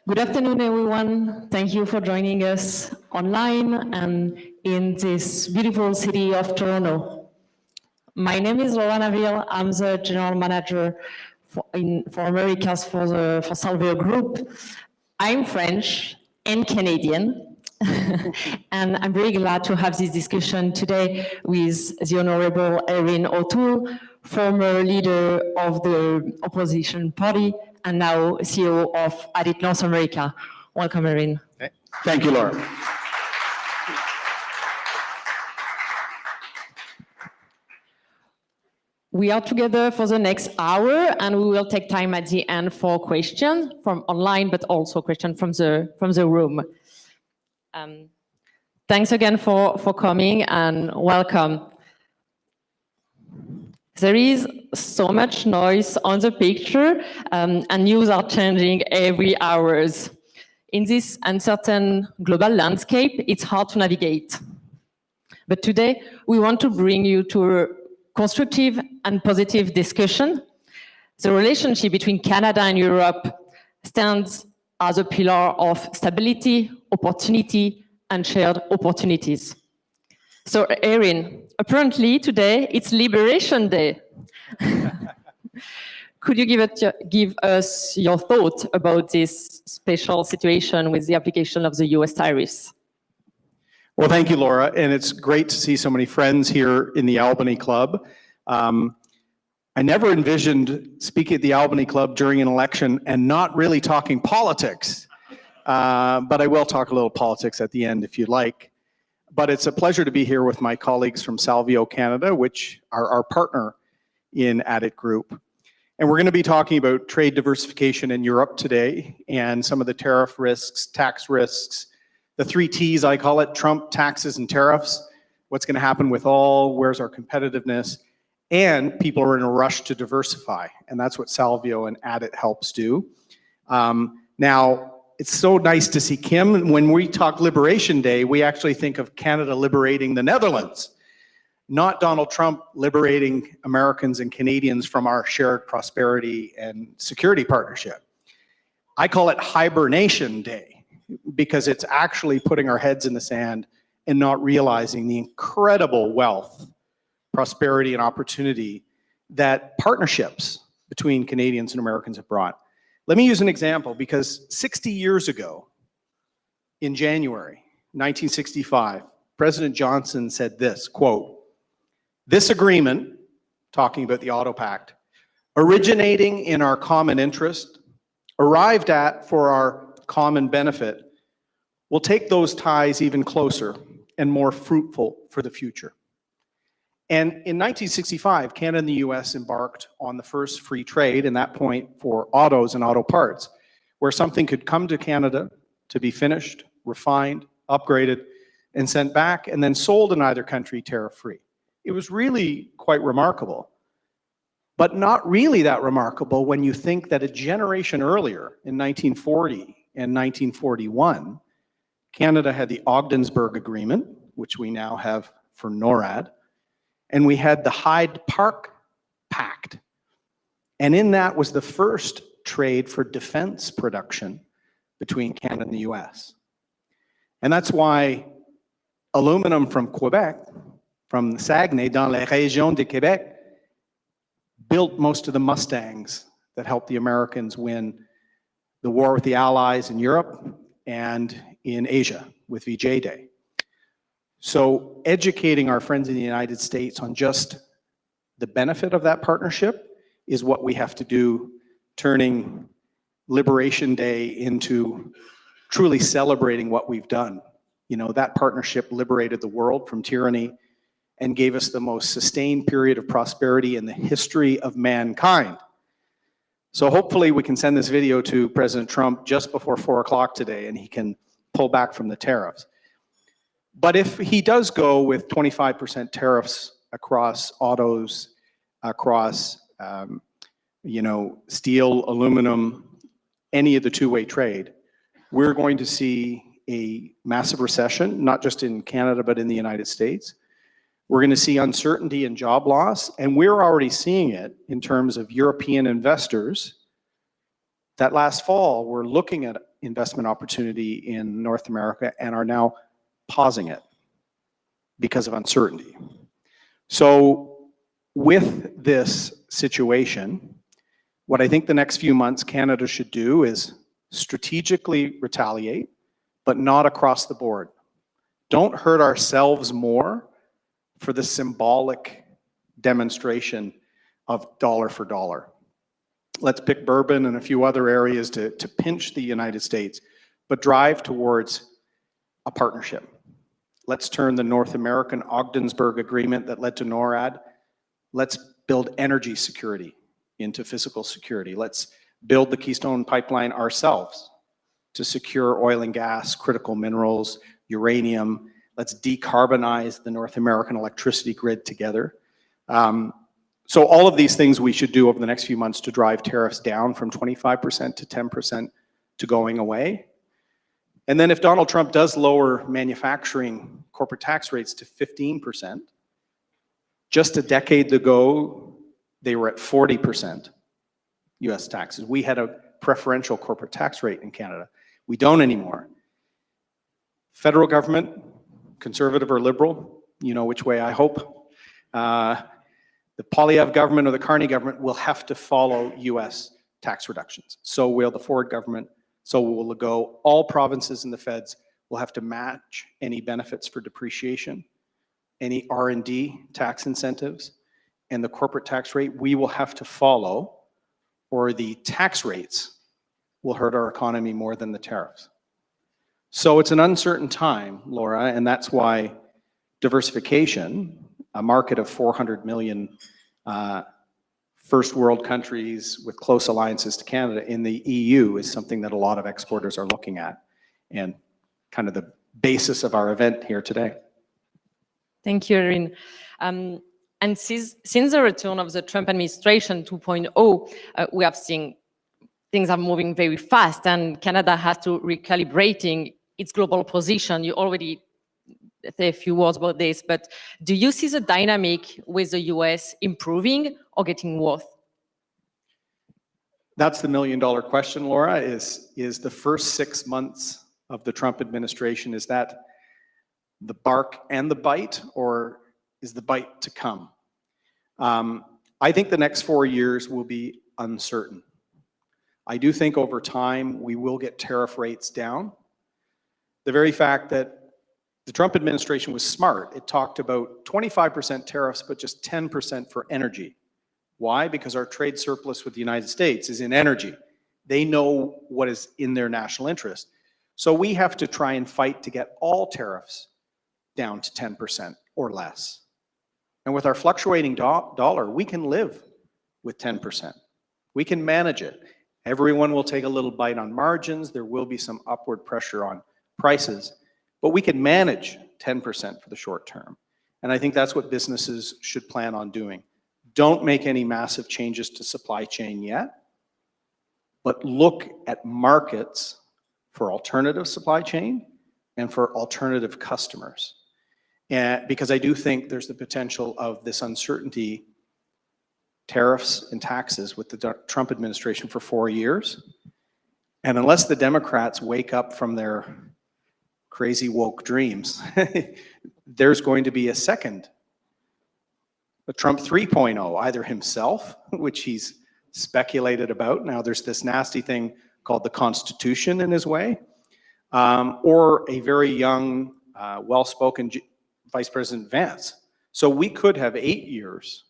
Good afternoon, everyone. Thank you for joining us online and in this beautiful city of Toronto. My name is Laura Naville. I'm the General Manager for Americas for Salveo Group. I'm French and Canadian, and I'm very glad to have this discussion today with the Honourable Erin O'Toole, former leader of the opposition party and now CEO of ADIT North America. Welcome, Erin. Okay. Thank you, Laura. We are together for the next hour, and we will take time at the end for questions from online, but also questions from the room. Thanks again for coming, and welcome. There is so much noise on the picture, and news are changing every hours. In this uncertain global landscape, it's hard to navigate. But today, we want to bring you to a constructive and positive discussion. The relationship between Canada and Europe stands as a pillar of stability, opportunity, and shared opportunities. So, Erin, apparently today it's Liberation Day. Could you give us your thought about this special situation with the application of the US tariffs? Well, thank you, Laura, and it's great to see so many friends here in the Albany Club. I never envisioned speaking at the Albany Club during an election and not really talking politics, but I will talk a little politics at the end if you like. But it's a pleasure to be here with my colleagues from Salveo Canada, which are our partner in ADIT Group. And we're going to be talking about trade diversification in Europe today and some of the tariff risks, tax risks, the 3 T's, I call it: Trump, taxes, and tariffs. What's going to happen with all? Where's our competitiveness? And people are in a rush to diversify, and that's what Salveo and ADIT helps do. Now, it's so nice to see Kim. When we talk Liberation Day, we actually think of Canada liberating the Netherlands, not Donald Trump liberating Americans and Canadians from our shared prosperity and security partnership. I call it Hibernation Day, because it's actually putting our heads in the sand and not realizing the incredible wealth, prosperity, and opportunity that partnerships between Canadians and Americans have brought. Let me use an example, because 60 years ago, in January 1965, President Johnson said this, quote, "This agreement," talking about the Auto Pact, "originating in our common interest, arrived at for our common benefit, will take those ties even closer and more fruitful for the future." And in 1965, Canada and the US embarked on the first free trade, in that point for autos and auto parts, where something could come to Canada to be finished, refined, upgraded, and sent back, and then sold in either country tariff-free. It was really quite remarkable, but not really that remarkable when you think that a generation earlier, in 1940 and 1941, Canada had the Ogdensburg Agreement, which we now have for NORAD, and we had the Hyde Park Pact. And in that was the first trade for defense production between Canada and the US. And that's why aluminum from Quebec, from Saguenay, dans la région de Québec, built most of the Mustangs that helped the Americans win the war with the Allies in Europe and in Asia with VJ Day. So educating our friends in the United States on just the benefit of that partnership is what we have to do, turning Liberation Day into truly celebrating what we've done. You know, that partnership liberated the world from tyranny and gave us the most sustained period of prosperity in the history of mankind. So hopefully we can send this video to President Trump just before 4 o'clock today, and he can pull back from the tariffs. But if he does go with 25% tariffs across autos, across steel, aluminum, any of the two-way trade, we're going to see a massive recession, not just in Canada, but in the United States. We're going to see uncertainty and job loss, and we're already seeing it in terms of European investors that last fall were looking at investment opportunity in North America and are now pausing it because of uncertainty. So with this situation, What I think the next few months Canada should do is strategically retaliate, but not across the board. Don't hurt ourselves more for the symbolic demonstration of dollar for dollar. Let's pick bourbon and a few other areas to pinch the United States, but drive towards a partnership. Let's turn the North American Ogdensburg Agreement that led to NORAD. Let's build energy security into physical security. Let's build the Keystone Pipeline ourselves to secure oil and gas, critical minerals, uranium. Let's decarbonize the North American electricity grid together. So all of these things we should do over the next few months to drive tariffs down from 25% to 10% to going away. And then if Donald Trump does lower manufacturing corporate tax rates to 15%, just a decade ago, they were at 40% US taxes. We had a preferential corporate tax rate in Canada. We don't anymore. Federal government, conservative or liberal, you know which way I hope. The Poilievre government or the Carney government will have to follow US tax reductions. So will the Ford government, so will Legault. All provinces and the feds will have to match any benefits for depreciation, any R&D tax incentives, and the corporate tax rate we will have to follow, or the tax rates will hurt our economy more than the tariffs. So it's an uncertain time, Laura, and that's why diversification, a market of 400 million first world countries with close alliances to Canada in the EU, is something that a lot of exporters are looking at, and kind of the basis of our event here today. Thank you, Erin. And since the return of the Trump administration 2.0, we have seen things are moving very fast, and Canada has to recalibrating its global position. You already say a few words about this, but do you see the dynamic with the US improving or getting worse? That's the million-dollar question, Laura, is the first 6 months of the Trump administration, is that the bark and the bite, or is the bite to come? I think the next 4 years will be uncertain. I do think over time we will get tariff rates down. The very fact that the Trump administration was smart. It talked about 25% tariffs, but just 10% for energy. Why? Because our trade surplus with the United States is in energy. They know what is in their national interest. So we have to try and fight to get all tariffs down to 10% or less. And with our fluctuating dollar, we can live with 10%. We can manage it. Everyone will take a little bite on margins. There will be some upward pressure on prices, but we can manage 10% for the short term. And I think that's what businesses should plan on doing. Don't make any massive changes to supply chain yet, but look at markets for alternative supply chain and for alternative customers. And because I do think there's the potential of this uncertainty, tariffs and taxes with the Trump administration for 4 years. And unless the Democrats wake up from their crazy woke dreams, there's going to be a second, a Trump 3.0, either himself, which he's speculated about. Now there's this nasty thing called the Constitution in his way, or a very young, well-spoken Vice President Vance. So we could have 8 years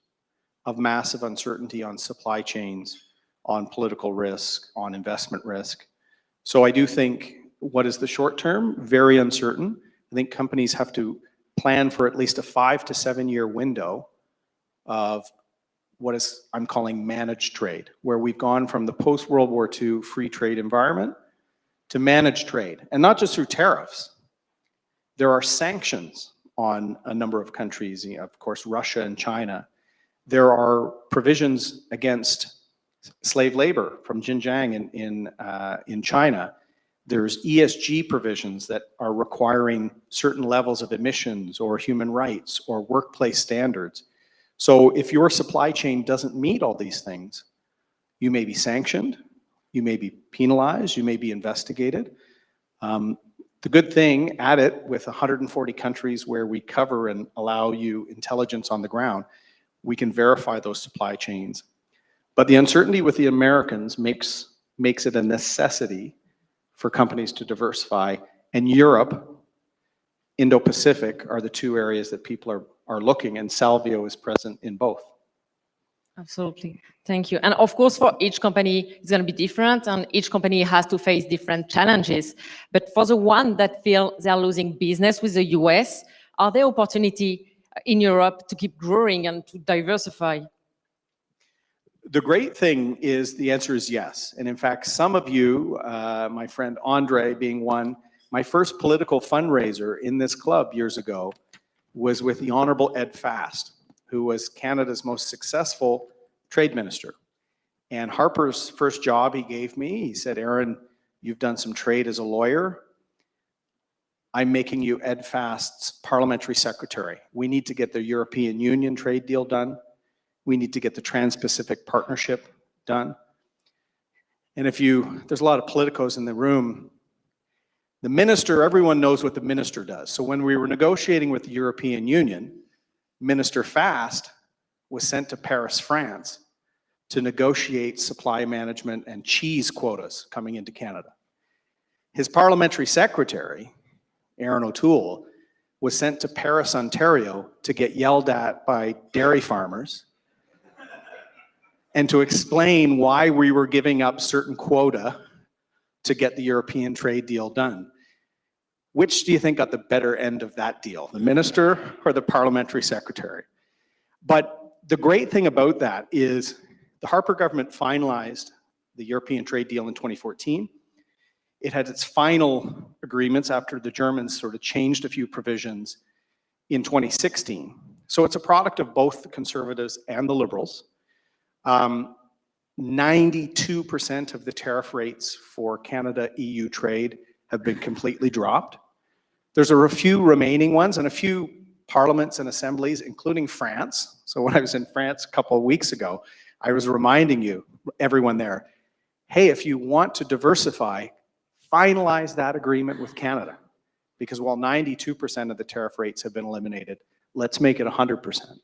of massive uncertainty on supply chains, on political risk, on investment risk. So I do think what is the short term? Very uncertain. I think companies have to plan for at least a 5 to 7 year window of what is I'm calling managed trade, where we've gone from the post-World War II free trade environment to managed trade, and not just through tariffs. There are sanctions on a number of countries, of course, Russia and China. There are provisions against slave labor from Xinjiang in China. There's ESG provisions that are requiring certain levels of emissions or human rights or workplace standards. So if your supply chain doesn't meet all these things, you may be sanctioned, you may be penalized, you may be investigated. The good thing at it, with 140 countries where we cover and allow you intelligence on the ground, we can verify those supply chains. But the uncertainty with the Americans makes it a necessity for companies to diversify. And Europe, Indo-Pacific are the two areas that people are looking, and Salvio is present in both. Absolutely. Thank you. And of course, for each company, it's going to be different, and each company has to face different challenges. But for the one that feel they're losing business with the US, are there opportunity in Europe to keep growing and to diversify? The great thing is the answer is yes. And in fact, some of you, my friend Andre being one, my first political fundraiser in this club years ago was with the Honourable Ed Fast, who was Canada's most successful trade minister. And Harper's first job he gave me, he said, Erin, you've done some trade as a lawyer. I'm making you Ed Fast's parliamentary secretary. We need to get the European Union trade deal done. We need to get the Trans-Pacific Partnership done. And there's a lot of politicos in the room. The minister, everyone knows what the minister does. So when we were negotiating with the European Union, Minister Fast was sent to Paris, France, to negotiate supply management and cheese quotas coming into Canada. His parliamentary secretary, Erin O'Toole, was sent to Paris, Ontario, to get yelled at by dairy farmers and to explain why we were giving up certain quota to get the European trade deal done. Which do you think got the better end of that deal, the minister or the parliamentary secretary? But the great thing about that is the Harper government finalized the European trade deal in 2014. It had its final agreements after the Germans sort of changed a few provisions in 2016. So it's a product of both the Conservatives and the Liberals. 92% of the tariff rates for Canada-EU trade have been completely dropped. There's a few remaining ones and a few parliaments and assemblies, including France. So when I was in France a couple of weeks ago, I was reminding everyone there, hey, if you want to diversify, finalize that agreement with Canada. Because while 92% of the tariff rates have been eliminated, let's make it 100%.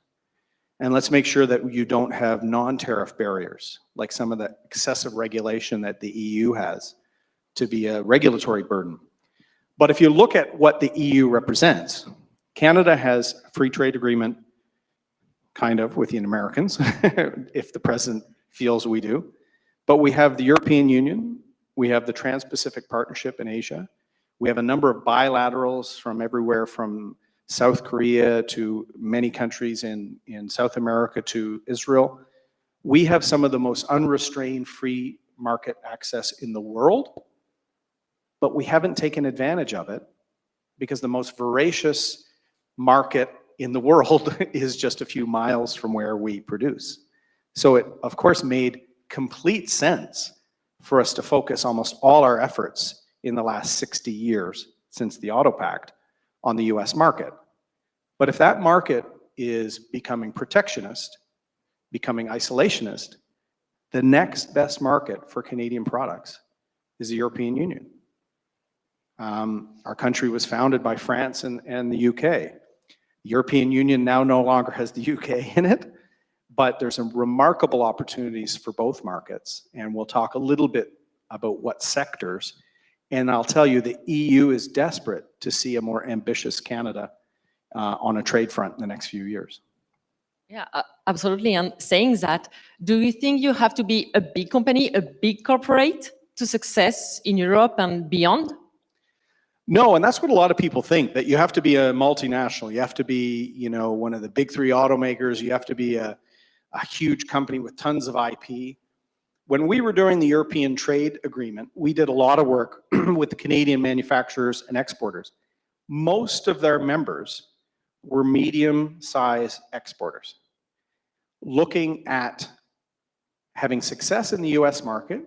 And let's make sure that you don't have non-tariff barriers, like some of the excessive regulation that the EU has to be a regulatory burden. But if you look at what the EU represents, Canada has a free trade agreement, kind of, with the Americans, if the president feels we do. But we have the European Union, we have the Trans-Pacific Partnership in Asia, we have a number of bilaterals from everywhere from South Korea to many countries in South America to Israel. We have some of the most unrestrained free market access in the world, but we haven't taken advantage of it because the most voracious market in the world is just a few miles from where we produce. So it, of course, made complete sense for us to focus almost all our efforts in the last 60 years since the Auto Pact on the US market. But if that market is becoming protectionist, becoming isolationist, the next best market for Canadian products is the European Union. Our country was founded by France and the UK. The European Union now no longer has the UK in it, but there's some remarkable opportunities for both markets. And we'll talk a little bit about what sectors. And I'll tell you, the EU is desperate to see a more ambitious Canada on a trade front in the next few years. Yeah, absolutely. And saying that, do you think you have to be a big company, a big corporate to success in Europe and beyond? No, and that's what a lot of people think, that you have to be a multinational. You have to be, one of the big three automakers. You have to be a huge company with tons of IP. When we were doing the European trade agreement, we did a lot of work with the Canadian manufacturers and exporters. Most of their members were medium-sized exporters looking at having success in the US market,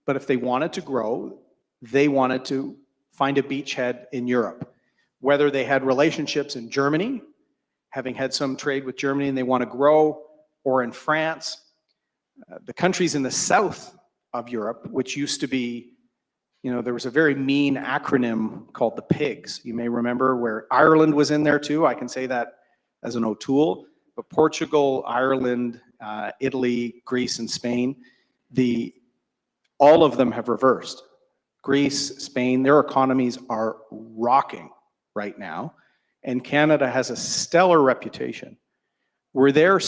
but if they wanted to grow, they wanted to find a beachhead in Europe. Whether they had relationships in Germany, having had some trade with Germany and they want to grow, or in France. The countries in the south of Europe, which used to be, there was a very mean acronym called the PIGS. You may remember where Ireland was in there too. I can say that as an O'Toole, but Portugal, Ireland, Italy, Greece, and Spain, all of them have reversed. Greece, Spain, their economies are rocking right now, and Canada has a stellar reputation. We're there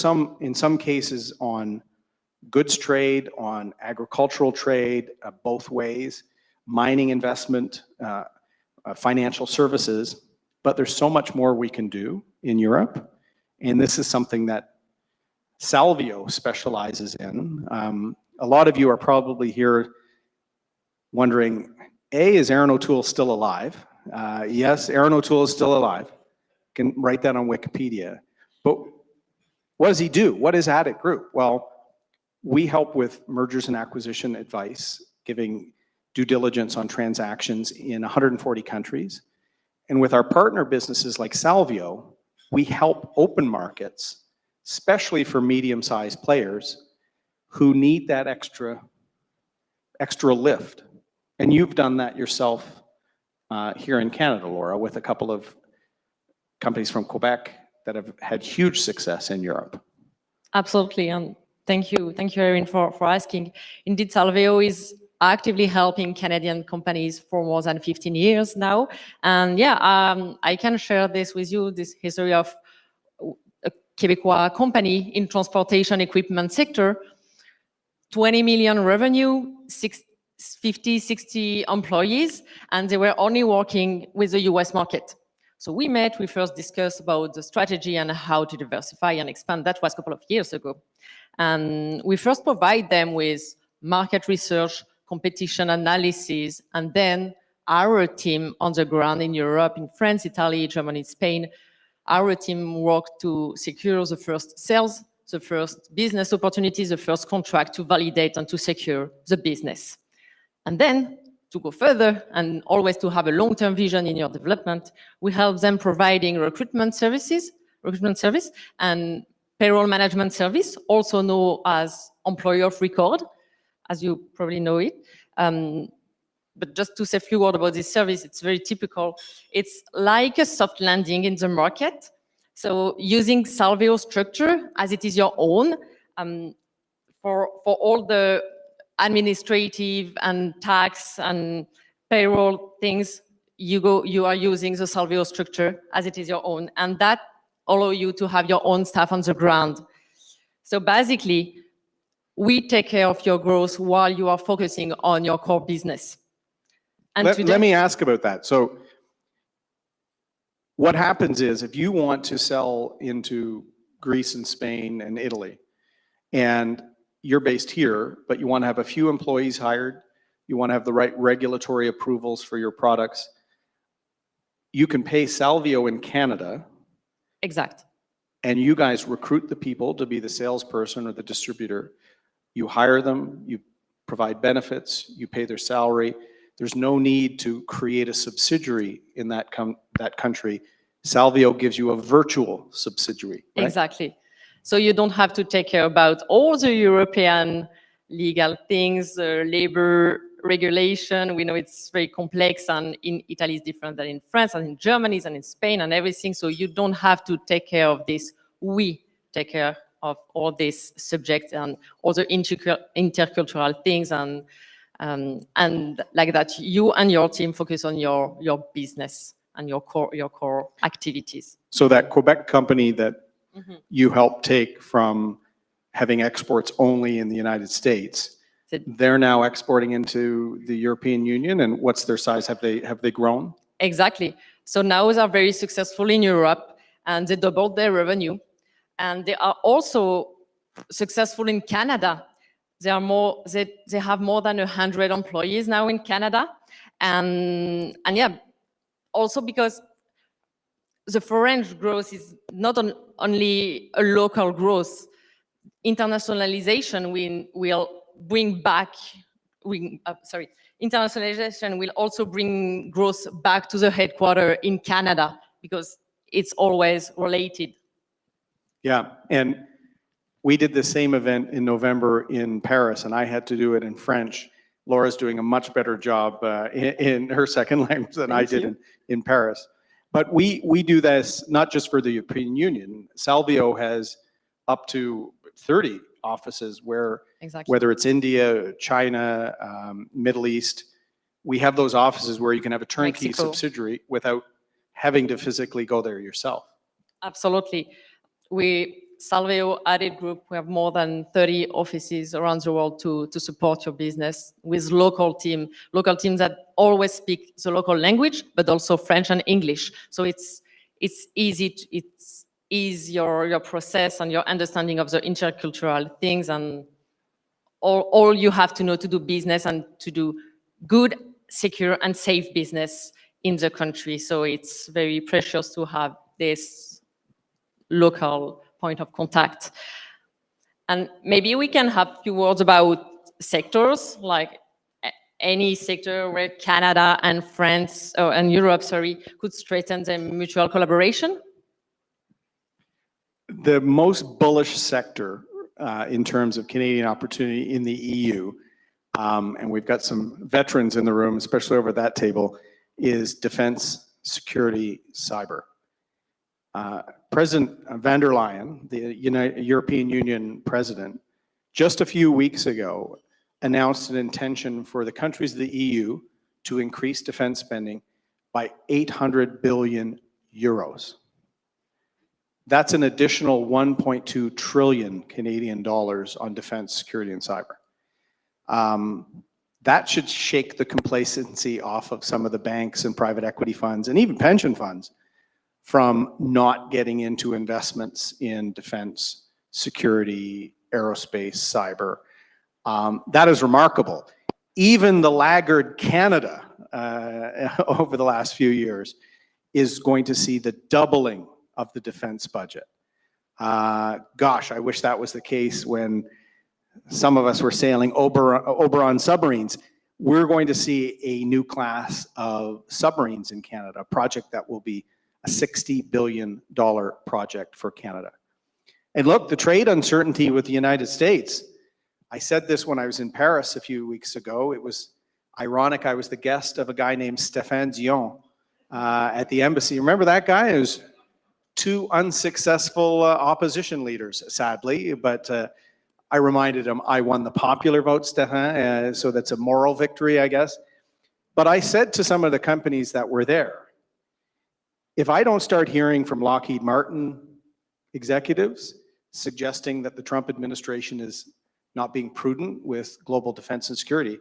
in some cases on goods trade, on agricultural trade, both ways, mining investment, financial services, but there's so much more we can do in Europe, and this is something that Salvio specializes in. A lot of you are probably here wondering, A, is Erin O'Toole still alive? Yes, Erin O'Toole is still alive. You can write that on Wikipedia. But what does he do? What is ADIT Group? Well, we help with mergers and acquisition advice, giving due diligence on transactions in 140 countries. And with our partner businesses like Salvio, we help open markets, especially for medium-sized players who need that extra lift. And you've done that yourself here in Canada, Laura, with a couple of companies from Quebec that have had huge success in Europe. Absolutely, and thank you, Erin, for asking. Indeed, Salvio is actively helping Canadian companies for more than 15 years now. And yeah, I can share this with you, this history of a Quebecois company in transportation equipment sector, 20 million revenue, 50, 60 employees, and they were only working with the US market. So we met, we first discussed about the strategy and how to diversify and expand. That was a couple of years ago. And we first provide them with market research, competition analysis, and then our team on the ground in Europe, in France, Italy, Germany, Spain, our team worked to secure the first sales, the first business opportunities, the first contract to validate and to secure the business. And then to go further and always to have a long-term vision in your development, we help them providing recruitment service and payroll management service, also known as employer of record, as you probably know it. But just to say a few words about this service, it's very typical. It's like a soft landing in the market. So using Salvio structure as it is your own, for all the administrative and tax and payroll things, you are using the Salvio structure as it is your own, and that allow you to have your own staff on the ground. So basically, we take care of your growth while you are focusing on your core business. And let me ask about that. So what happens is if you want to sell into Greece and Spain and Italy, and you're based here, but you want to have a few employees hired, you want to have the right regulatory approvals for your products, you can pay Salvio in Canada. Exact. And you guys recruit the people to be the salesperson or the distributor. You hire them, you provide benefits, you pay their salary. There's no need to create a subsidiary in that country. Salvio gives you a virtual subsidiary, right? Exactly. So you don't have to take care about all the European legal things, labor regulation. We know it's very complex, and in Italy is different than in France and in Germany and in Spain and everything. So you don't have to take care of this. We take care of all these subjects and other intercultural things, and like that, you and your team focus on your business and your core activities. So that Quebec company that you help take from having exports only in the United States, they're now exporting into the European Union, and what's their size? Have they grown? Exactly. So now they are very successful in Europe, and they doubled their revenue, and they are also successful in Canada. They have more than 100 employees now in Canada, and yeah, also because the foreign growth is not only a local growth. Internationalization will bring back. Internationalization will also bring growth back to the headquarters in Canada because it's always related. Yeah, and we did the same event in November in Paris, and I had to do it in French. Laura's doing a much better job in her second language than I did in Paris. But we do this not just for the European Union. Salvio has up to 30 offices where, Exactly. whether it's India, China, Middle East, we have those offices where you can have a turnkey Mexico. subsidiary without having to physically go there yourself. Absolutely. Salveo ADIT Group, we have more than 30 offices around the world to support your business with local teams that always speak the local language, but also French and English. So it's easy, it's your process and your understanding of the intercultural things, and all you have to know to do business and to do good, secure and safe business in the country. So it's very precious to have this local point of contact. And maybe we can have a few words about sectors, like any sector where Canada and France, and Europe, could strengthen their mutual collaboration. The most bullish sector in terms of Canadian opportunity in the EU, and we've got some veterans in the room, especially over that table, is defense, security, cyber. President van der Leyen, the European Union president, just a few weeks ago announced an intention for the countries of the EU to increase defense spending by 800 billion euros. That's an additional 1.2 trillion Canadian dollars on defense, security, and cyber. That should shake the complacency off of some of the banks and private equity funds and even pension funds from not getting into investments in defense, security, aerospace, cyber. That is remarkable. Even the laggard Canada over the last few years is going to see the doubling of the defense budget. Gosh, I wish that was the case when some of us were sailing Oberon submarines. We're going to see a new class of submarines in Canada, a project that will be a $60 billion project for Canada. And look, the trade uncertainty with the United States, I said this when I was in Paris a few weeks ago. It was ironic. I was the guest of a guy named Stéphane Dion at the embassy. Remember that guy? It was two unsuccessful opposition leaders, sadly, but I reminded him I won the popular vote, Stéphane, so that's a moral victory, I guess. But I said to some of the companies that were there, if I don't start hearing from Lockheed Martin executives suggesting that the Trump administration is not being prudent with global defense and security,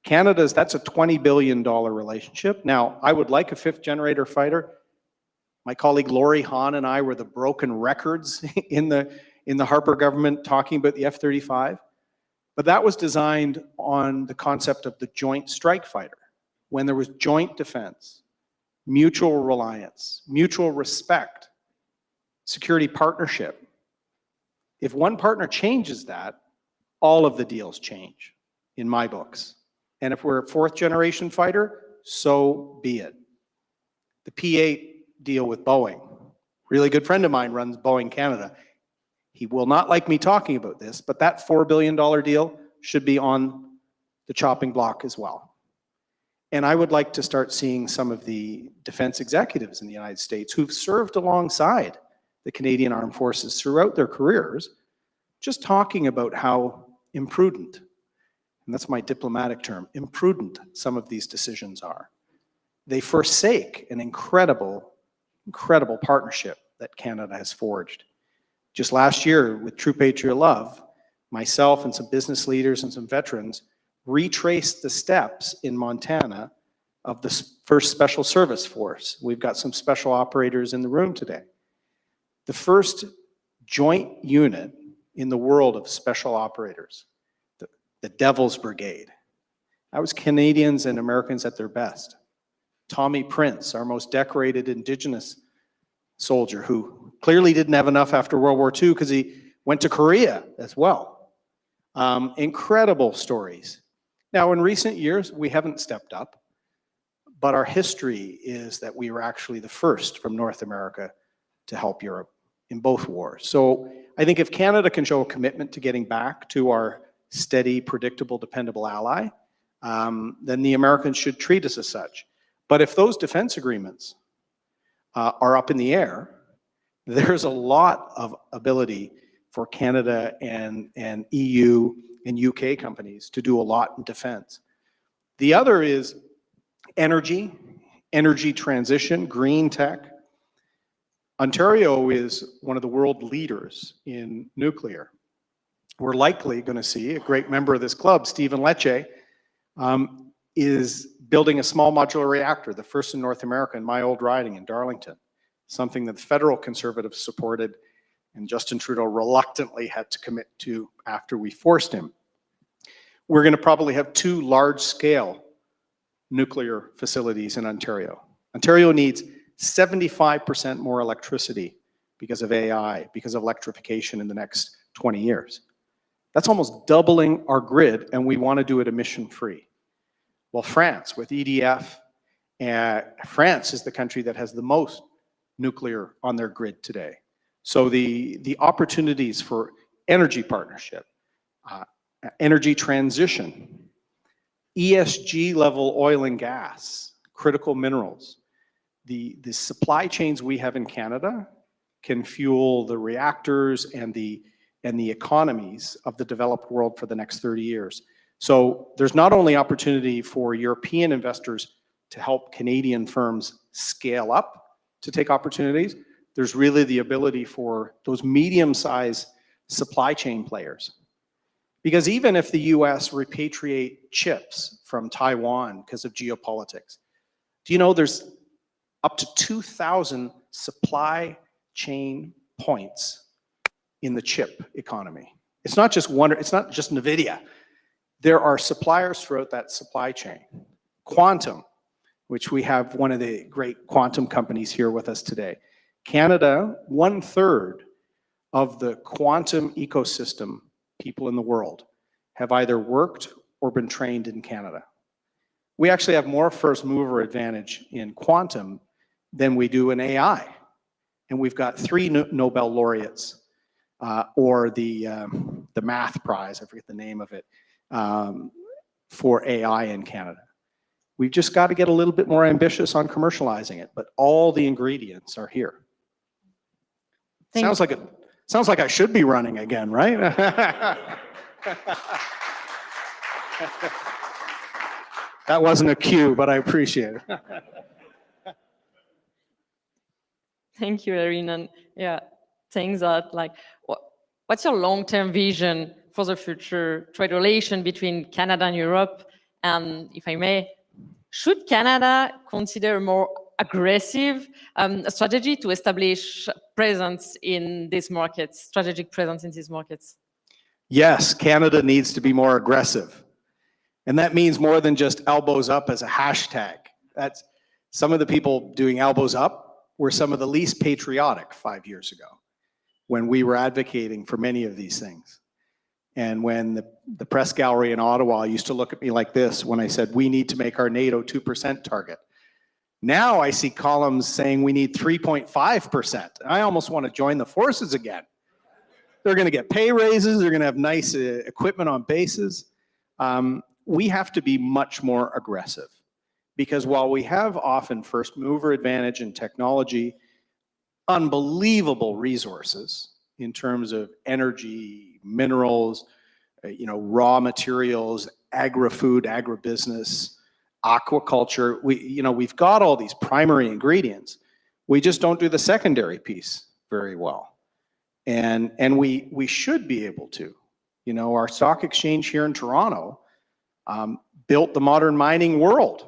that's a $20 billion relationship. Now, I would like a fifth generator fighter. My colleague Lori Hahn and I were the broken records in the Harper government talking about the F-35. But that was designed on the concept of the joint strike fighter, when there was joint defense, mutual reliance, mutual respect, security partnership. If one partner changes that, all of the deals change, in my books. And if we're a fourth generation fighter, so be it. The P-8 deal with Boeing, really good friend of mine runs Boeing Canada. He will not like me talking about this, but that $4 billion deal should be on the chopping block as well. And I would like to start seeing some of the defense executives in the United States who've served alongside the Canadian Armed Forces throughout their careers, just talking about how imprudent, and that's my diplomatic term, imprudent some of these decisions are. They forsake an incredible partnership that Canada has forged. Just last year with True Patriot Love, myself and some business leaders and some veterans retraced the steps in Montana of the first Special Service Force. We've got some special operators in the room today. The first joint unit in the world of special operators, the Devil's Brigade. That was Canadians and Americans at their best. Tommy Prince, our most decorated Indigenous soldier, who clearly didn't have enough after World War II because he went to Korea as well. Incredible stories. Now, in recent years, we haven't stepped up, but our history is that we were actually the first from North America to help Europe in both wars. So I think if Canada can show a commitment to getting back to our steady, predictable, dependable ally, then the Americans should treat us as such. But if those defense agreements are up in the air, there's a lot of ability for Canada and EU and UK companies to do a lot in defense. The other is energy transition, green tech. Ontario is one of the world leaders in nuclear. We're likely going to see a great member of this club, Stephen Lecce, is building a small modular reactor, the first in North America in my old riding in Darlington, something that the federal Conservatives supported and Justin Trudeau reluctantly had to commit to after we forced him. We're going to probably have 2 large-scale nuclear facilities in Ontario. Ontario needs 75% more electricity because of AI, because of electrification in the next 20 years. That's almost doubling our grid, and we want to do it emission-free. Well, France, with EDF, France is the country that has the most nuclear on their grid today. So the opportunities for energy partnership, energy transition, ESG level oil and gas, critical minerals, the supply chains we have in Canada can fuel the reactors and the economies of the developed world for the next 30 years. So there's not only opportunity for European investors to help Canadian firms scale up to take opportunities, there's really the ability for those medium-sized supply chain players. Because even if the US repatriate chips from Taiwan because of geopolitics, do you know there's up to 2,000 supply chain points in the chip economy? It's not just one, it's not just NVIDIA. There are suppliers throughout that supply chain. Quantum, which we have one of the great quantum companies here with us today. Canada, 1/3 of the quantum ecosystem people in the world have either worked or been trained in Canada. We actually have more first mover advantage in quantum than we do in AI. And we've got 3 Nobel laureates, or the math prize, I forget the name of it, for AI in Canada. We've just got to get a little bit more ambitious on commercializing it, but all the ingredients are here. Sounds like I should be running again, right? That wasn't a cue, but I appreciate it. Thank you, Erin. And yeah, saying that, like, what's your long-term vision for the future trade relation between Canada and Europe? And if I may, should Canada consider a more aggressive strategy to establish presence in these markets, strategic presence in these markets? Yes, Canada needs to be more aggressive. And that means more than just elbows up as a hashtag. That's some of the people doing elbows up were some of the least patriotic 5 years ago when we were advocating for many of these things. And when the press gallery in Ottawa used to look at me like this when I said, we need to make our NATO 2% target. Now I see columns saying we need 3.5%. I almost want to join the forces again. They're going to get pay raises. They're going to have nice equipment on bases. We have to be much more aggressive. Because while we have often first mover advantage in technology, unbelievable resources in terms of energy, minerals, raw materials, agri-food, agribusiness, aquaculture, we've got all these primary ingredients. We just don't do the secondary piece very well. And we should be able to. Our stock exchange here in Toronto built the modern mining world.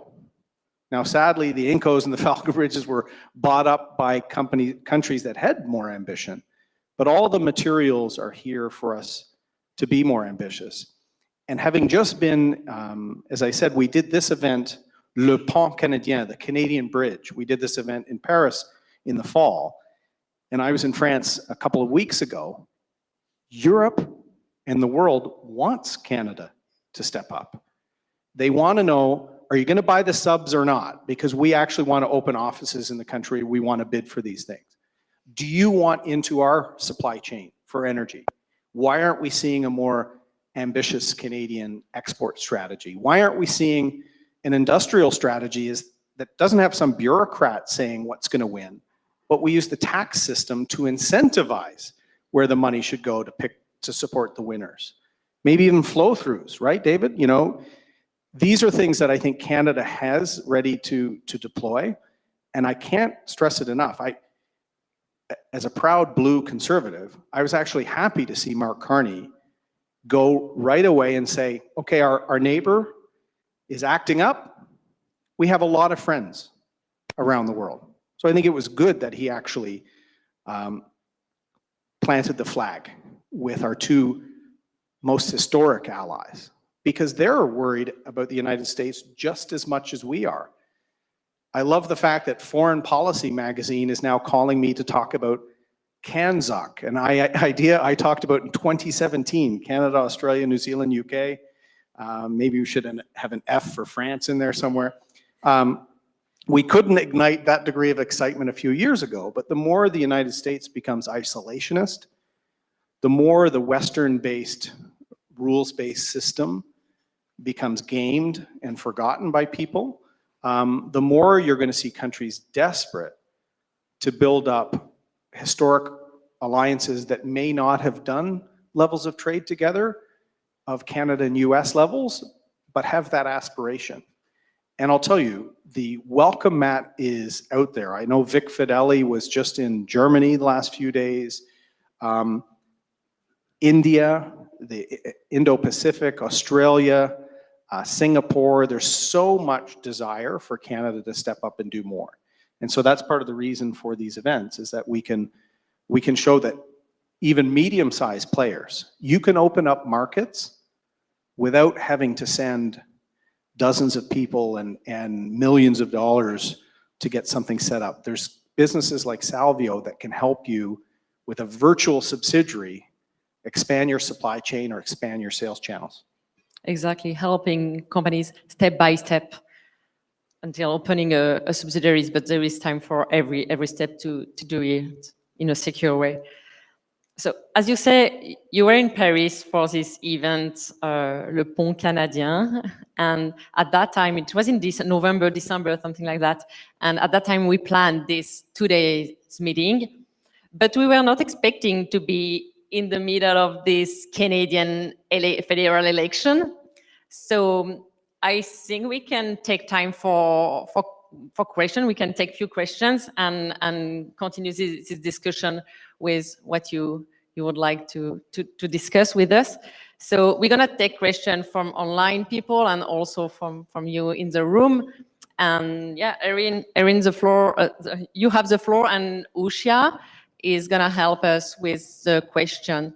Now, sadly, the Incos and the Falconbridges were bought up by countries that had more ambition. But all the materials are here for us to be more ambitious. And having just been, as I said, we did this event, Le Pont Canadien, the Canadian Bridge. We did this event in Paris in the fall. And I was in France a couple of weeks ago. Europe and the world wants Canada to step up. They want to know, are you going to buy the subs or not? Because we actually want to open offices in the country. We want to bid for these things. Do you want into our supply chain for energy? Why aren't we seeing a more ambitious Canadian export strategy? Why aren't we seeing an industrial strategy that doesn't have some bureaucrat saying what's going to win, but we use the tax system to incentivize where the money should go to support the winners. Maybe even flow-throughs, right, David? You know, these are things that I think Canada has ready to deploy, and I can't stress it enough. As a proud blue conservative, I was actually happy to see Mark Carney go right away and say, okay, our neighbor is acting up. We have a lot of friends around the world. So I think it was good that he actually planted the flag with our two most historic allies, because they're worried about the United States just as much as we are. I love the fact that Foreign Policy magazine is now calling me to talk about CANZUK, an idea I talked about in 2017, Canada, Australia, New Zealand, UK. Maybe we should have an F for France in there somewhere. We couldn't ignite that degree of excitement a few years ago, but the more the United States becomes isolationist, the more the Western-based, rules-based system becomes gamed and forgotten by people, the more you're going to see countries desperate to build up historic alliances that may not have done levels of trade together of Canada and US levels, but have that aspiration. And I'll tell you, the welcome mat is out there. I know Vic Fedeli was just in Germany the last few days. India, the Indo-Pacific, Australia, Singapore, there's so much desire for Canada to step up and do more. And so that's part of the reason for these events, is that we can show that even medium-sized players, you can open up markets without having to send dozens of people and millions of dollars to get something set up. There's businesses like Salvio that can help you with a virtual subsidiary expand your supply chain or expand your sales channels. Exactly, helping companies step by step until opening a subsidiaries, but there is time for every step to do it in a secure way. So, as you say, you were in Paris for this event, Le Pont Canadien, and at that time, it was in November, December, something like that, and at that time we planned this 2 days meeting, but we were not expecting to be in the middle of this Canadian federal election. So I think we can take time for questions. We can take few questions and continue this discussion with what you would like to discuss with us. So we're gonna take questions from online people and also from you in the room. And yeah, Erin, the floor. You have the floor, and Ushia is gonna help us with the question.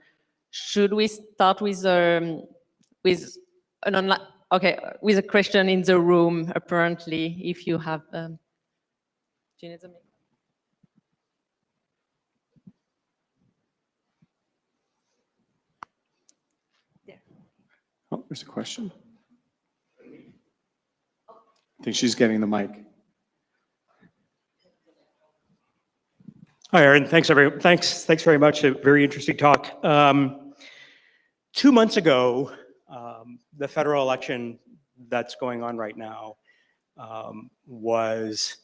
Should we start with an online? Okay, with a question in the room, apparently, if you have. Do you need something? There. Oh, there's a question. I think she's getting the mic. Hi, Erin. Thanks very much. A very interesting talk. 2 months ago, the federal election that's going on right now was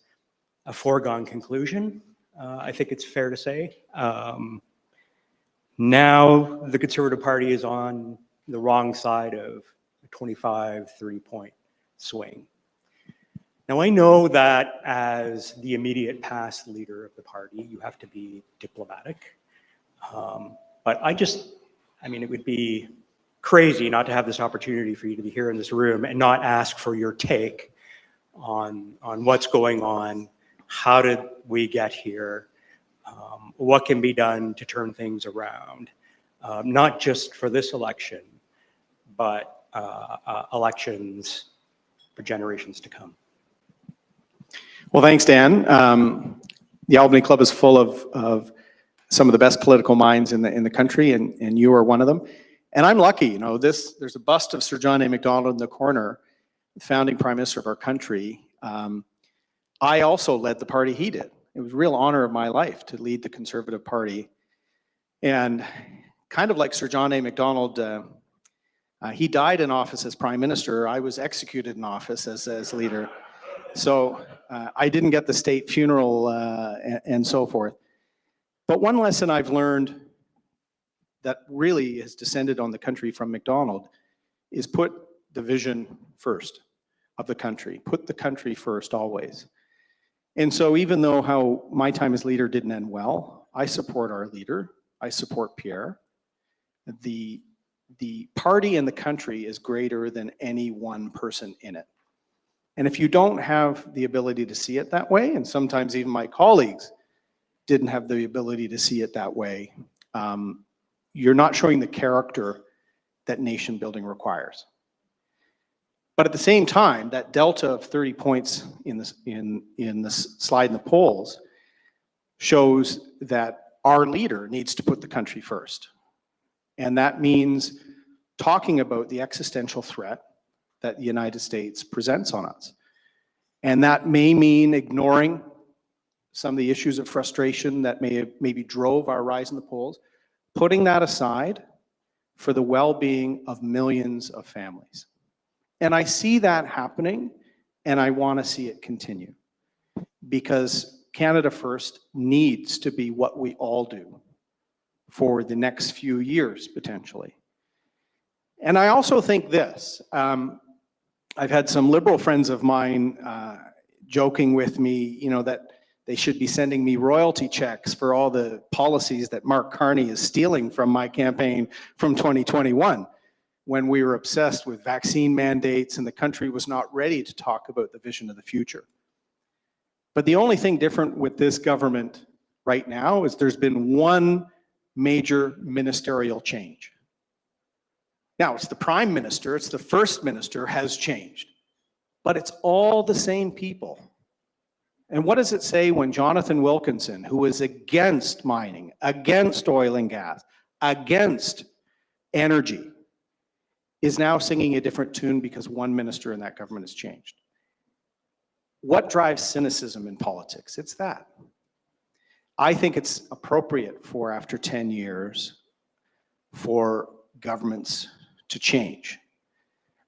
a foregone conclusion. I think it's fair to say. Now the Conservative Party is on the wrong side of a 25, 30-point swing. Now, I know that as the immediate past leader of the party, you have to be diplomatic. But I mean, it would be crazy not to have this opportunity for you to be here in this room and not ask for your take on what's going on, how did we get here, what can be done to turn things around, not just for this election, but elections for generations to come. Well, thanks, Dan. The Albany Club is full of some of the best political minds in the country, and you are one of them. And I'm lucky, you know, there's a bust of Sir John A. Macdonald in the corner, the founding Prime Minister of our country. I also led the party he did. It was a real honor of my life to lead the Conservative Party. And kind of like Sir John A. Macdonald, he died in office as Prime Minister. I was executed in office as leader. So I didn't get the state funeral and so forth. But one lesson I've learned that really has descended on the country from McDonald is put the vision first of the country. Put the country first always. And so even though how my time as leader didn't end well, I support our leader. I support Pierre. The party and the country is greater than any one person in it. And if you don't have the ability to see it that way, and sometimes even my colleagues didn't have the ability to see it that way, you're not showing the character that nation building requires. But at the same time, that delta of 30 points in this slide in the polls shows that our leader needs to put the country first. And that means talking about the existential threat that the United States presents on us. And that may mean ignoring some of the issues of frustration that maybe drove our rise in the polls, putting that aside for the well-being of millions of families. And I see that happening, and I want to see it continue, because Canada First needs to be what we all do for the next few years, potentially. And I also think this, I've had some Liberal friends of mine joking with me, that they should be sending me royalty checks for all the policies that Mark Carney is stealing from my campaign from 2021, when we were obsessed with vaccine mandates and the country was not ready to talk about the vision of the future. But the only thing different with this government right now is there's been one major ministerial change. Now, it's the Prime Minister, it's the First Minister has changed, but it's all the same people. And what does it say when Jonathan Wilkinson, who is against mining, against oil and gas, against energy, is now singing a different tune because one minister in that government has changed? What drives cynicism in politics? It's that. I think it's appropriate for, after 10 years, for governments to change.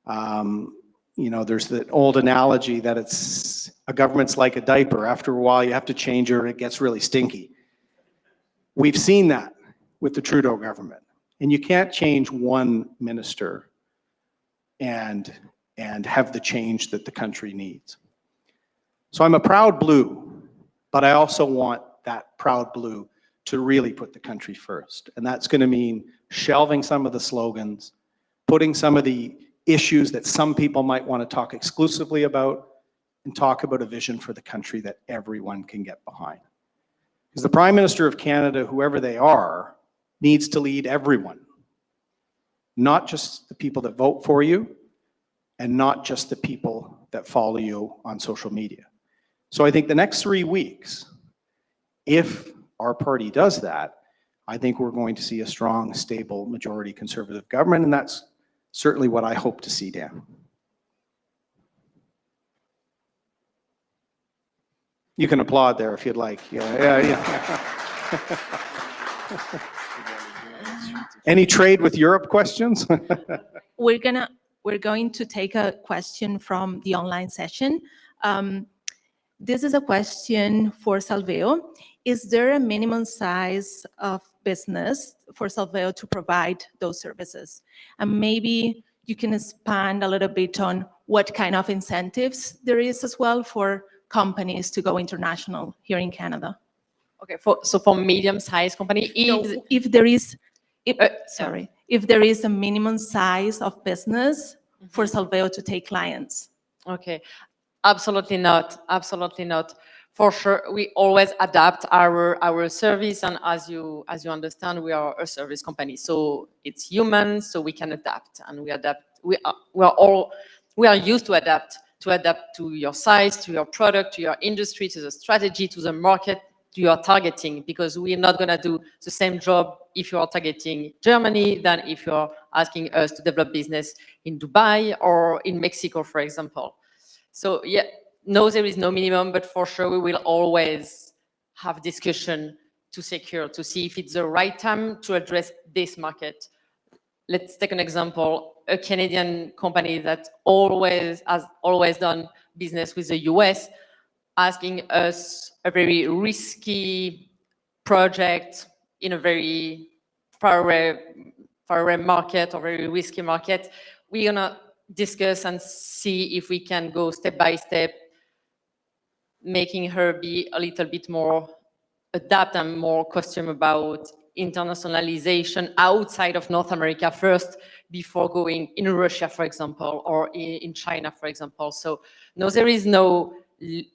There's the old analogy that a government's like a diaper. After a while, you have to change her and it gets really stinky. We've seen that with the Trudeau government. And you can't change one minister and have the change that the country needs. So I'm a proud blue, but I also want that proud blue to really put the country first. And that's going to mean shelving some of the slogans, putting some of the issues that some people might want to talk exclusively about, and talk about a vision for the country that everyone can get behind. Because the Prime Minister of Canada, whoever they are, needs to lead everyone, not just the people that vote for you, and not just the people that follow you on social media. So I think the next 3 weeks, if our party does that, I think we're going to see a strong, stable, majority Conservative government, and that's certainly what I hope to see, Dan. You can applaud there if you'd like. Yeah. Any trade with Europe questions? We're going to take a question from the online session. This is a question for Salveo. Is there a minimum size of business for Salveo to provide those services? And maybe you can expand a little bit on what kind of incentives there is as well for companies to go international here in Canada. Okay, so for medium-sized company, if there is a minimum size of business for Salveo to take clients. Okay, absolutely not. Absolutely not. For sure, we always adapt our service, and as you understand, we are a service company, so it's human, so we can adapt, and we adapt. We are used to adapt to your size, to your product, to your industry, to the strategy, to the market, to your targeting, because we're not gonna do the same job if you are targeting Germany than if you're asking us to develop business in Dubai or in Mexico, for example. So yeah. No, there is no minimum, but for sure we will always have discussion to see if it's the right time to address this market. Let's take an example, a Canadian company that has always done business with the US, asking us a very risky project in a very faraway market or very risky market, we're gonna discuss and see if we can go step by step, making her be a little bit more adapt and more custom about internationalization outside of North America first before going in Russia, for example, or in China, for example. So no, there is no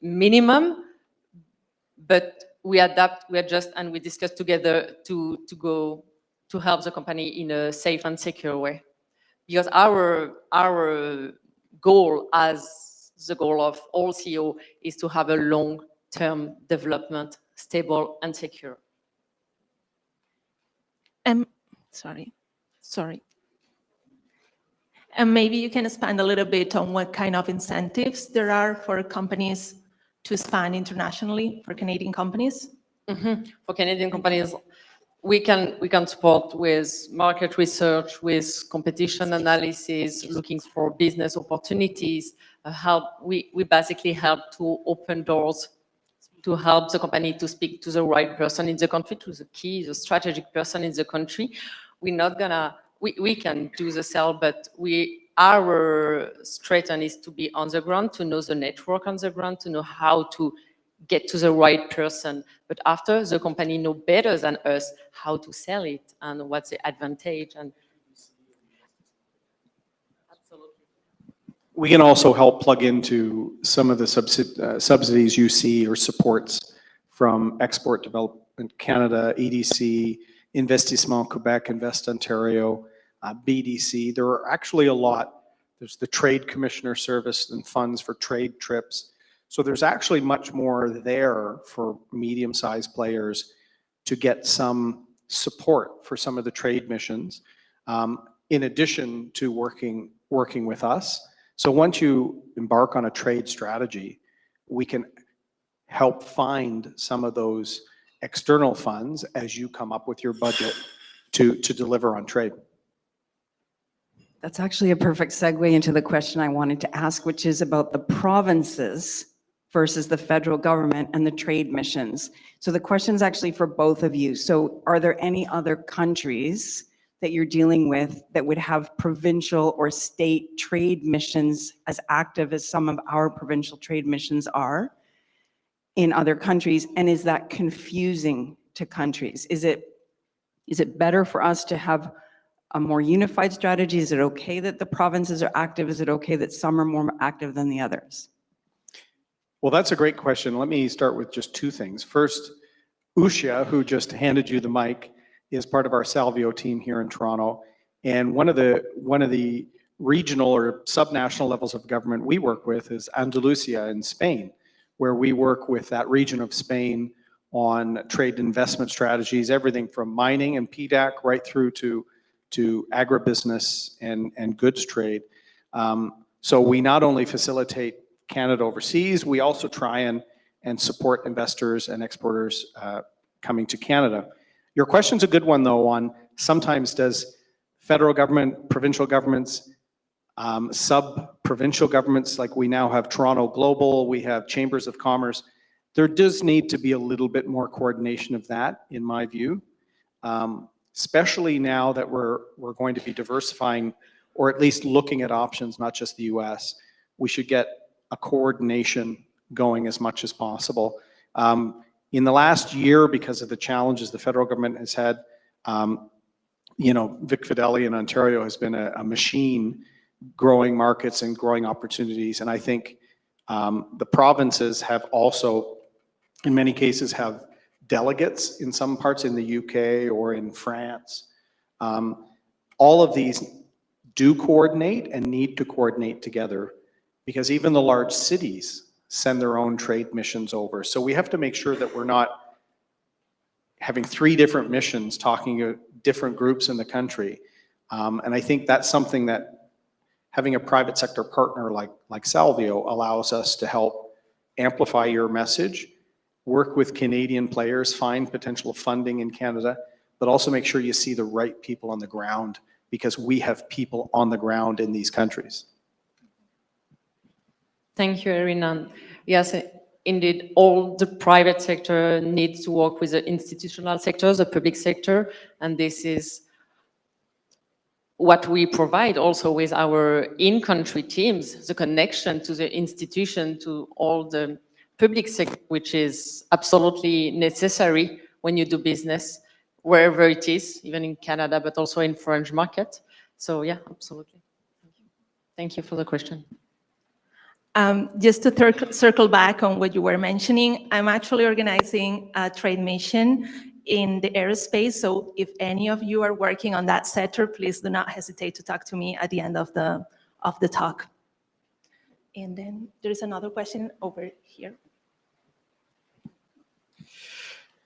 minimum, but we adapt, we adjust, and we discuss together to help the company in a safe and secure way. Because our goal, as the goal of all CEO, is to have a long-term development, stable and secure. Sorry. And maybe you can expand a little bit on what kind of incentives there are for companies to expand internationally, for Canadian companies? Mm-hmm. For Canadian companies, we can support with market research, with competition analysis, looking for business opportunities, we basically help to open doors, to help the company to speak to the right person in the country, to the strategic person in the country. We're not gonna, we can do the sell, but our strategy is to be on the ground, to know the network on the ground, to know how to get to the right person. But after, the company know better than us how to sell it and what's the advantage. And absolutely. We can also help plug into some of the subsidies you see or supports from Export Development Canada, EDC, Investissement Quebec, Invest Ontario, BDC. There are actually a lot. There's the Trade Commissioner Service and funds for trade trips. So there's actually much more there for medium-sized players to get some support for some of the trade missions, in addition to working with us. So once you embark on a trade strategy, we can help find some of those external funds as you come up with your budget to deliver on trade. That's actually a perfect segue into the question I wanted to ask, which is about the provinces versus the federal government and the trade missions. So the question is actually for both of you. So are there any other countries that you're dealing with that would have provincial or state trade missions as active as some of our provincial trade missions are in other countries? And is that confusing to countries? Is it better for us to have a more unified strategy? Is it okay that the provinces are active? Is it okay that some are more active than the others? Well, that's a great question. Let me start with just two things. First, Usha, who just handed you the mic, is part of our Salvio team here in Toronto. And one of the regional or subnational levels of government we work with is Andalusia in Spain, where we work with that region of Spain on trade investment strategies, everything from mining and PDAC right through to agribusiness and goods trade. So we not only facilitate Canada overseas, we also try and support investors and exporters coming to Canada. Your question's a good one though on sometimes does federal government, provincial governments, sub-provincial governments, like we now have Toronto Global, we have Chambers of Commerce, there does need to be a little bit more coordination of that, in my view, especially now that we're going to be diversifying or at least looking at options, not just the US. We should get a coordination going as much as possible. In the last year, because of the challenges the federal government has had, Vic Fideli in Ontario has been a machine growing markets and growing opportunities. And I think the provinces have also, in many cases, have delegates in some parts in the UK or in France. All of these do coordinate and need to coordinate together because even the large cities send their own trade missions over. So we have to make sure that we're not having three different missions talking to different groups in the country. And I think that's something that having a private sector partner like Salvio allows us to help amplify your message, work with Canadian players, find potential funding in Canada, but also make sure you see the right people on the ground because we have people on the ground in these countries. Thank you, Erin. Yes, indeed, all the private sector needs to work with the institutional sector, the public sector, and this is what we provide also with our in-country teams, the connection to the institution, to all the public sector, which is absolutely necessary when you do business, wherever it is, even in Canada, but also in French market. So yeah, absolutely. Thank you for the question. Just to circle back on what you were mentioning, I'm actually organizing a trade mission in the aerospace. So if any of you are working on that sector, please do not hesitate to talk to me at the end of the talk. And then there's another question over here.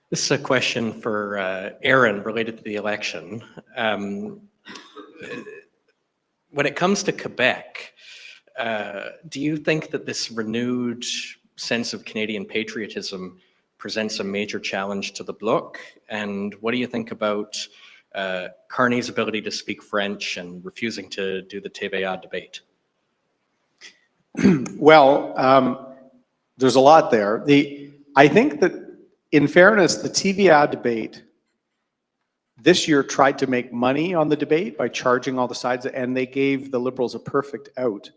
This is a question for Erin related to the election. When it comes to Quebec, do you think that this renewed sense of Canadian patriotism presents a major challenge to the Bloc? And what do you think about Carney's ability to speak French and refusing to do the TVA debate? Well, there's a lot there. I think that, in fairness, the TVA debate this year tried to make money on the debate by charging all the sides, and they gave the Liberals a perfect out.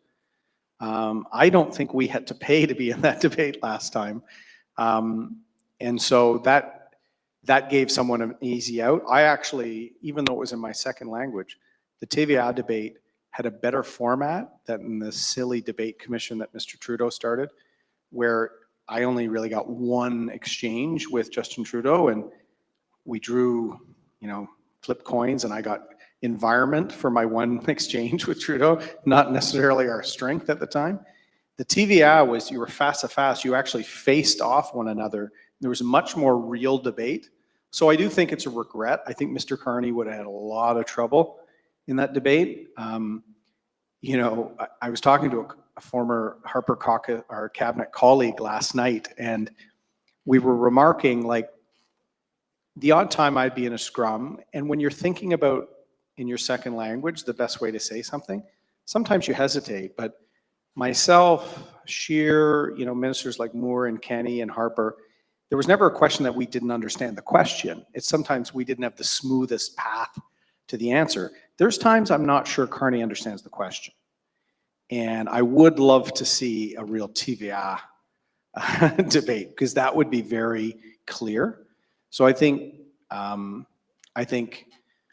I don't think we had to pay to be in that debate last time. And so that gave someone an easy out. I actually, even though it was in my second language, the TVA debate had a better format than the silly debate commission that Mr. Trudeau started, where I only really got one exchange with Justin Trudeau, and we drew, flip coins, and I got environment for my one exchange with Trudeau, not necessarily our strength at the time. The TVA was, you were fast to fast, you actually faced off one another. There was much more real debate. So I do think it's a regret. I think Mr. Carney would have had a lot of trouble in that debate. I was talking to a former Harper Caucus, our cabinet colleague, last night, and we were remarking, like, the odd time I'd be in a scrum, and when you're thinking about in your second language the best way to say something, sometimes you hesitate. But myself, Scheer, ministers like Moore and Kenney and Harper, there was never a question that we didn't understand the question. It's sometimes we didn't have the smoothest path to the answer. There's times I'm not sure Carney understands the question. And I would love to see a real TVA debate, because that would be very clear. So I think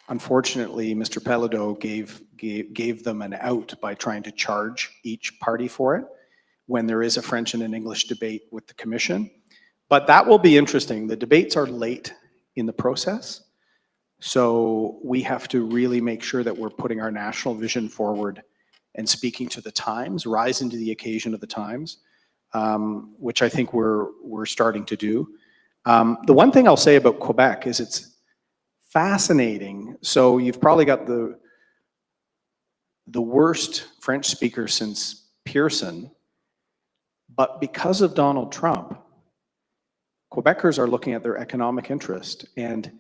unfortunately, Mr. Pellado gave them an out by trying to charge each party for it when there is a French and an English debate with the commission. But that will be interesting. The debates are late in the process, so we have to really make sure that we're putting our national vision forward and speaking to the times, rising to the occasion of the times, which I think we're starting to do. The one thing I'll say about Quebec is it's fascinating. So you've probably got the worst French speaker since Pearson, but because of Donald Trump, Quebecers are looking at their economic interest. And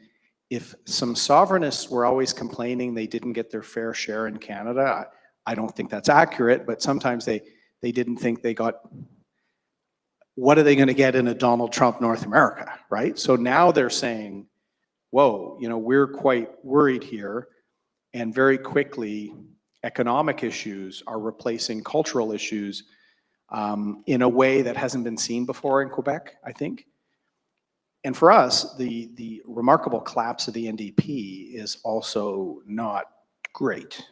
if some sovereignists were always complaining they didn't get their fair share in Canada, I don't think that's accurate, but sometimes they didn't think they got, what are they going to get in a Donald Trump North America, right? So now they're saying, whoa, we're quite worried here. And very quickly, economic issues are replacing cultural issues in a way that hasn't been seen before in Quebec, I think. And for us, the remarkable collapse of the NDP is also not great.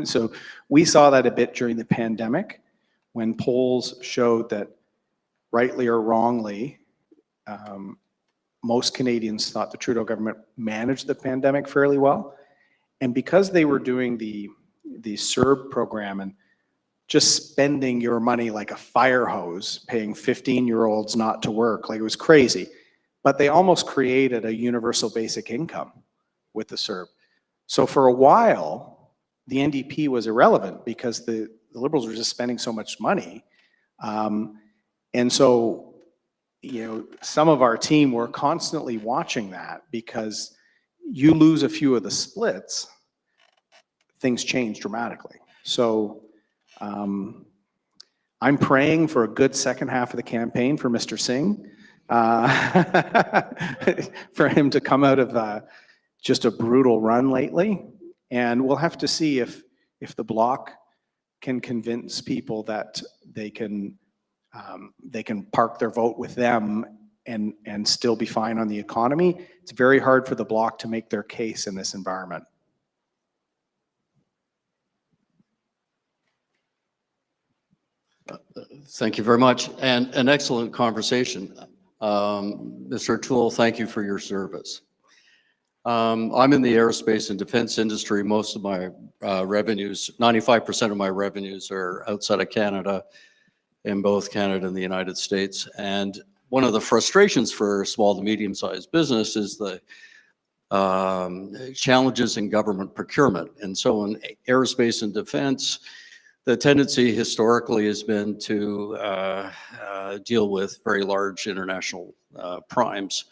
So we saw that a bit during the pandemic when polls showed that, rightly or wrongly, most Canadians thought the Trudeau government managed the pandemic fairly well. And because they were doing the CERB program and just spending your money like a fire hose, paying 15-year-olds not to work, like it was crazy. But they almost created a universal basic income with the CERB. So for a while, the NDP was irrelevant because the Liberals were just spending so much money. And so, some of our team were constantly watching that, because you lose a few of the splits, things change dramatically. So I'm I'm praying for a good second half of the campaign for Mr. Singh, for him to come out of just a brutal run lately. And we'll have to see if the Bloc can convince people that they can park their vote with them and still be fine on the economy. It's very hard for the Bloc to make their case in this environment. Thank you very much, and an excellent conversation. Mr. O'Toole, thank you for your service. I'm in the aerospace and defense industry. Most of my revenues, 95% of my revenues are outside of Canada, in both Canada and the United States. And one of the frustrations for small to medium-sized business is the challenges in government procurement. And so in aerospace and defense, the tendency historically has been to deal with very large international primes.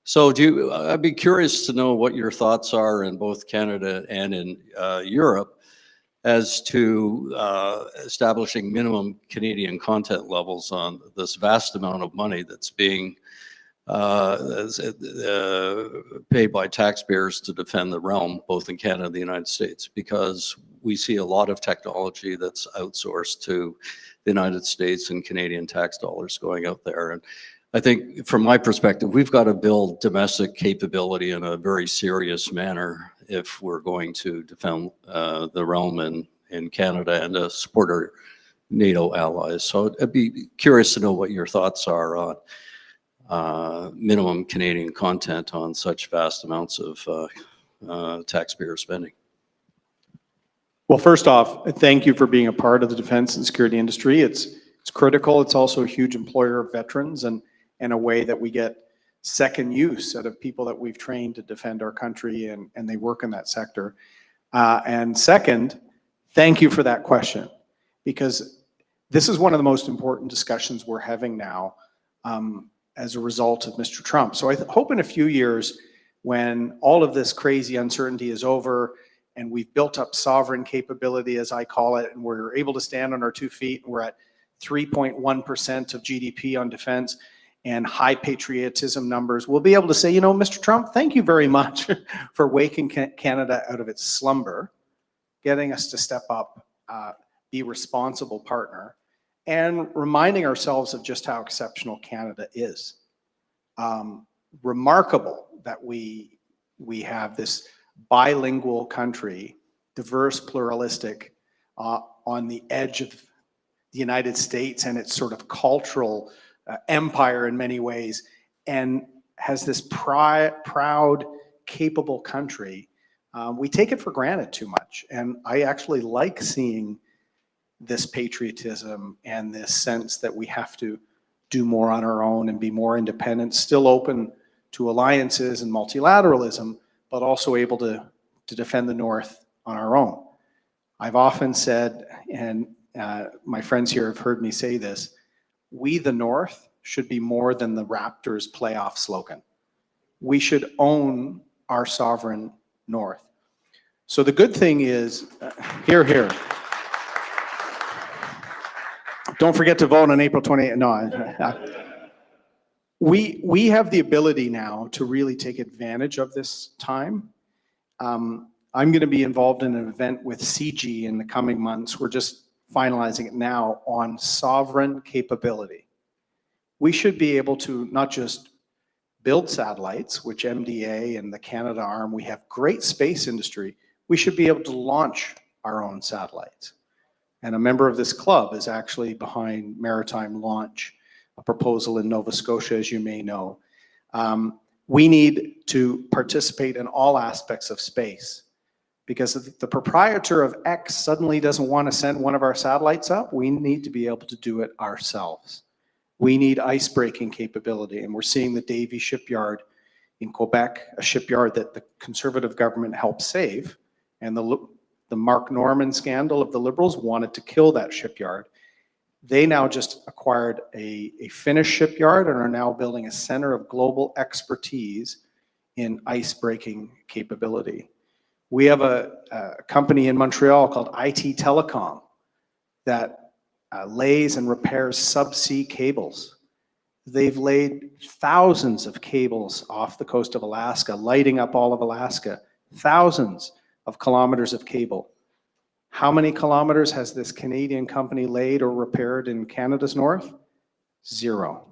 So I'd be curious to know what your thoughts are in both Canada and in Europe as to establishing minimum Canadian content levels on this vast amount of money that's being paid by taxpayers to defend the realm, both in Canada and the United States, because we see a lot of technology that's outsourced to the United States and Canadian tax dollars going out there. And I think from my perspective, we've got to build domestic capability in a very serious manner if we're going to defend the realm in Canada and to support our NATO allies. So I'd be curious to know what your thoughts are on minimum Canadian content on such vast amounts of taxpayer spending. Well, first off, thank you for being a part of the defense and security industry. It's critical. It's also a huge employer of veterans and a way that we get second use out of people that we've trained to defend our country and they work in that sector. And second, thank you for that question, because this is one of the most important discussions we're having now as a result of Mr. Trump. So I hope in a few years, when all of this crazy uncertainty is over and we've built up sovereign capability, as I call it, and we're able to stand on our 2 feet, and we're at 3.1% of GDP on defense and high patriotism numbers, we'll be able to say, you know, Mr. Trump, thank you very much for waking Canada out of its slumber, getting us to step up, be a responsible partner, and reminding ourselves of just how exceptional Canada is. Remarkable that we have this bilingual country, diverse, pluralistic, on the edge of the United States and its sort of cultural empire in many ways, and has this proud, capable country. We take it for granted too much. And I actually like seeing this patriotism and this sense that we have to do more on our own and be more independent, still open to alliances and multilateralism, but also able to defend the North on our own. I've often said, and my friends here have heard me say this, we the North should be more than the Raptors playoff slogan. We should own our sovereign North. So the good thing is, here. Don't forget to vote on April 28th. No, we have the ability now to really take advantage of this time. I'm going to be involved in an event with CG in the coming months. We're just finalizing it now on sovereign capability. We should be able to not just build satellites, which MDA and the Canada arm, we have great space industry. We should be able to launch our own satellites. And a member of this club is actually behind Maritime Launch, a proposal in Nova Scotia, as you may know. We need to participate in all aspects of space, because if the proprietor of X suddenly doesn't want to send one of our satellites up, we need to be able to do it ourselves. We need ice-breaking capability, and we're seeing the Davie shipyard in Quebec, a shipyard that the Conservative government helped save, and the Mark Norman scandal of the Liberals wanted to kill that shipyard. They now just acquired a Finnish shipyard and are now building a center of global expertise in ice-breaking capability. We have a company in Montreal called IT Telecom that lays and repairs subsea cables. They've laid thousands of cables off the coast of Alaska, lighting up all of Alaska, thousands of kilometers of cable. How many kilometers has this Canadian company laid or repaired in Canada's north? 0.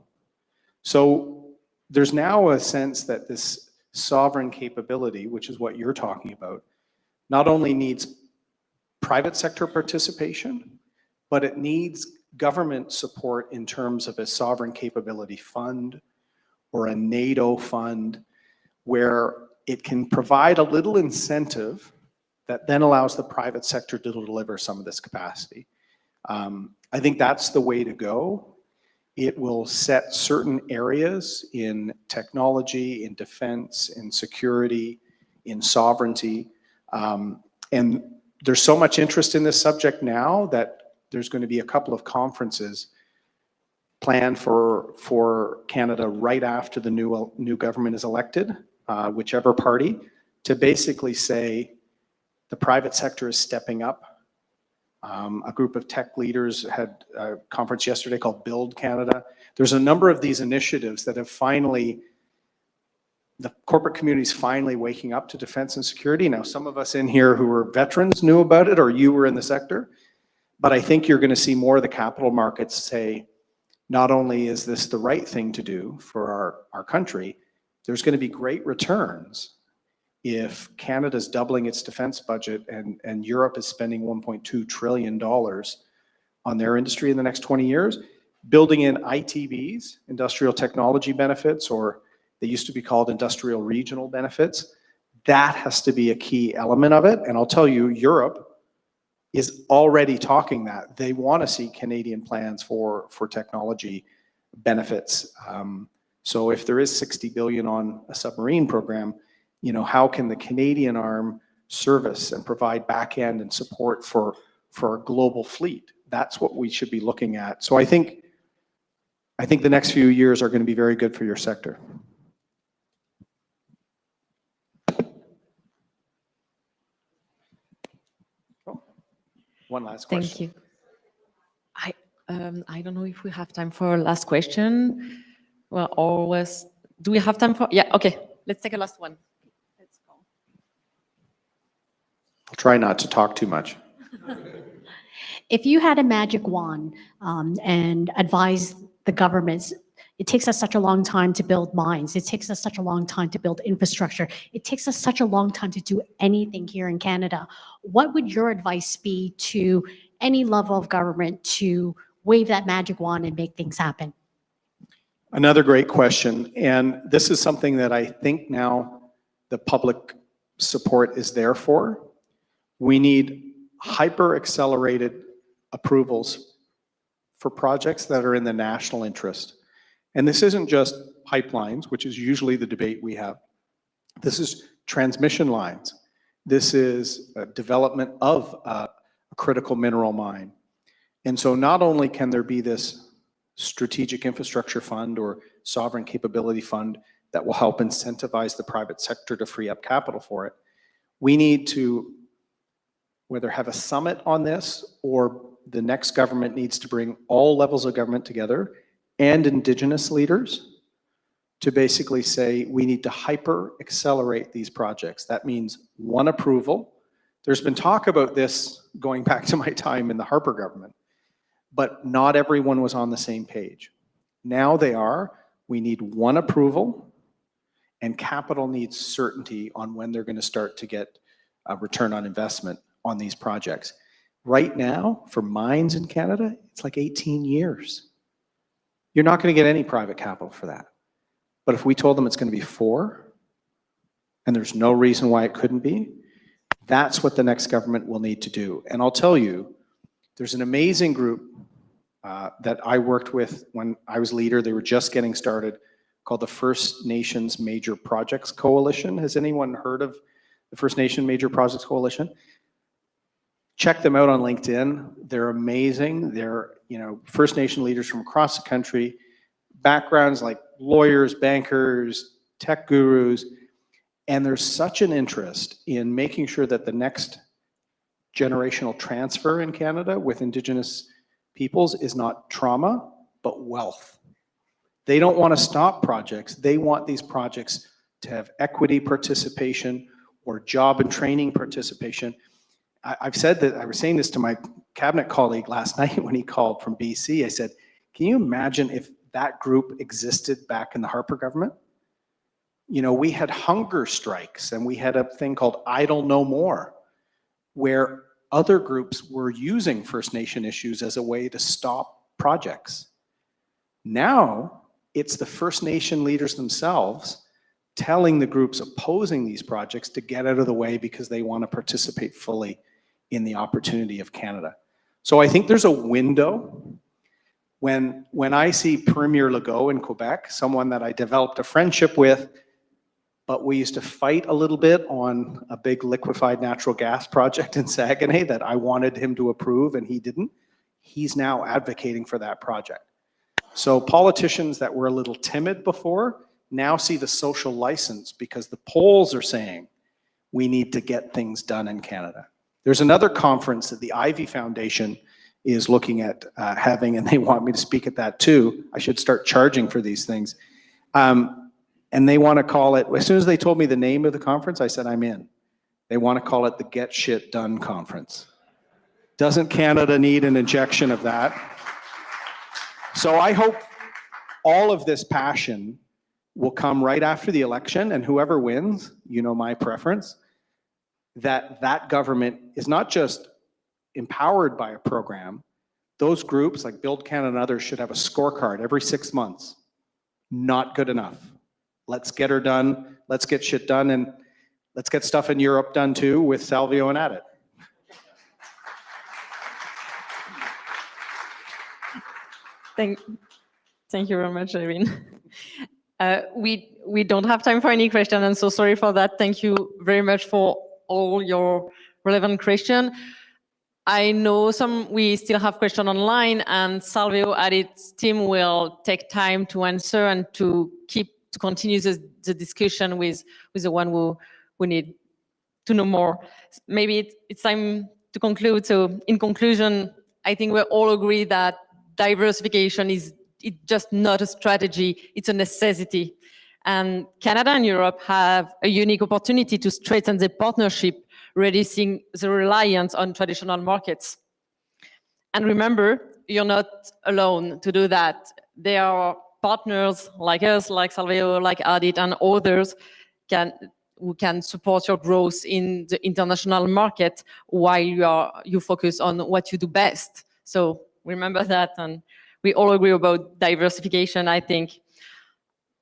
So there's now a sense that this sovereign capability, which is what you're talking about, not only needs private sector participation, but it needs government support in terms of a sovereign capability fund or a NATO fund where it can provide a little incentive that then allows the private sector to deliver some of this capacity. I think that's the way to go. It will set certain areas in technology, in defense, in security, in sovereignty. And there's so much interest in this subject now that there's going to be a couple of conferences planned for Canada right after the new government is elected, whichever party, to basically say the private sector is stepping up. A group of tech leaders had a conference yesterday called Build Canada. There's a number of these initiatives that have finally, the corporate community is finally waking up to defense and security. Now, some of us in here who were veterans knew about it, or you were in the sector, but I think you're going to see more of the capital markets say, not only is this the right thing to do for our country, there's going to be great returns if Canada's doubling its defense budget and Europe is spending $1.2 trillion on their industry in the next 20 years, building in ITBs, industrial technology benefits, or they used to be called industrial regional benefits. That has to be a key element of it. And I'll tell you, Europe is already talking that. They want to see Canadian plans for technology benefits. So if there is 60 billion on a submarine program, you know, how can the Canadian arm service and provide back end and support for a global fleet? That's what we should be looking at. So I think the next few years are going to be very good for your sector. Oh, one last question. Thank you. I don't know if we have time for a last question. Well, always. Do we have time for? Yeah. Okay. Let's take a last one. Let's go. I'll try not to talk too much. If you had a magic wand and advised the governments, it takes us such a long time to build mines. It takes us such a long time to build infrastructure. It takes us such a long time to do anything here in Canada. What would your advice be to any level of government to wave that magic wand and make things happen? Another great question. And this is something that I think now the public support is there for. We need hyper accelerated approvals for projects that are in the national interest. And this isn't just pipelines, which is usually the debate we have. This is transmission lines. This is a development of a critical mineral mine. And so not only can there be this strategic infrastructure fund or sovereign capability fund that will help incentivize the private sector to free up capital for it, we need to whether have a summit on this or the next government needs to bring all levels of government together and Indigenous leaders to basically say we need to hyper accelerate these projects. That means one approval. There's been talk about this going back to my time in the Harper government, but not everyone was on the same page. Now they are. We need one approval, and capital needs certainty on when they're going to start to get a return on investment on these projects. Right now, for mines in Canada, it's like 18 years. You're not going to get any private capital for that. But if we told them it's going to be 4, and there's no reason why it couldn't be, that's what the next government will need to do. And I'll tell you, there's an amazing group that I worked with when I was leader. They were just getting started, called the First Nations Major Projects Coalition. Has anyone heard of the First Nation Major Projects Coalition? Check them out on LinkedIn. They're amazing. They're, you know, First Nation leaders from across the country, backgrounds like lawyers, bankers, tech gurus, and there's such an interest in making sure that the next generational transfer in Canada with Indigenous peoples is not trauma, but wealth. They don't want to stop projects. They want these projects to have equity participation or job and training participation. I've said that, I was saying this to my cabinet colleague last night when he called from BC. I said, can you imagine if that group existed back in the Harper government? You know, we had hunger strikes and we had a thing called Idle No More, where other groups were using First Nation issues as a way to stop projects. Now, it's the First Nation leaders themselves telling the groups opposing these projects to get out of the way because they want to participate fully in the opportunity of Canada. So I think there's a window. When I see Premier Legault in Quebec, someone that I developed a friendship with, but we used to fight a little bit on a big liquefied natural gas project in Saguenay that I wanted him to approve and he didn't. He's now advocating for that project. So politicians that were a little timid before now see the social license because the polls are saying we need to get things done in Canada. There's another conference that the Ivy Foundation is looking at having, and they want me to speak at that too. I should start charging for these things. And they want to call it, as soon as they told me the name of the conference, I said, I'm in. They want to call it the Get Shit Done Conference. Doesn't Canada need an injection of that? So I hope all of this passion will come right after the election, and whoever wins, you know my preference, that government is not just empowered by a program. Those groups like Build Canada and others should have a scorecard every 6 months. Not good enough. Let's get her done. Let's get shit done, and let's get stuff in Europe done too with Salvio and ADIT. Thank you very much, Erin. We don't have time for any question, and so sorry for that. Thank you very much for all your relevant question. I know we still have question online, and Salvio ADIT's team will take time to answer and to continue the discussion with the one who need to know more. Maybe it's time to conclude. So in conclusion, I think we all agree that diversification it's just not a strategy, it's a necessity. And Canada and Europe have a unique opportunity to strengthen the partnership, reducing the reliance on traditional markets. And remember, you're not alone to do that. There are partners like us, like Salvio, like ADIT, and others who can support your growth in the international market while you focus on what you do best. So remember that, and we all agree about diversification, I think.